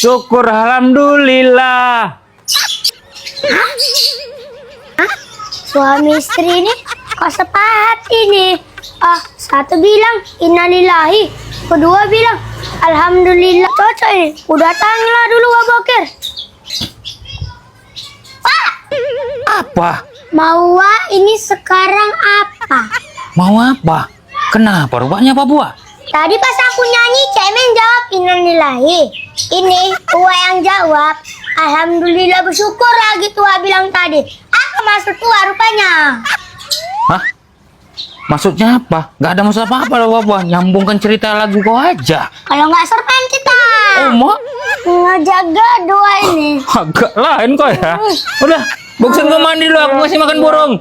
Syukur alhamdulillah. Suami istri ini kok sepahati nih. Satu bilang innalillahi, kedua bilang alhamdulillah. Cocok ini. Udah tanya dulu Abokir. Pak, Apa? mau ini sekarang apa? Mau apa? Kenapa rupanya Pak Buah? Tadi pas aku nyanyi, Cemen jawab innalillahi. Ini tua yang jawab alhamdulillah, bersyukur lagi tua bilang tadi. Apa maksud tua rupanya? Hah? Maksudnya apa? Gak ada masalah apa-apa loh Pak Buah. Nyambungkan cerita lagu kau aja. Kalau nggak serpen kita Oh, mau? ngejaga doa ini. Agak lain kok ya. Udah, buksin gue mandi dulu. Aku masih makan burung.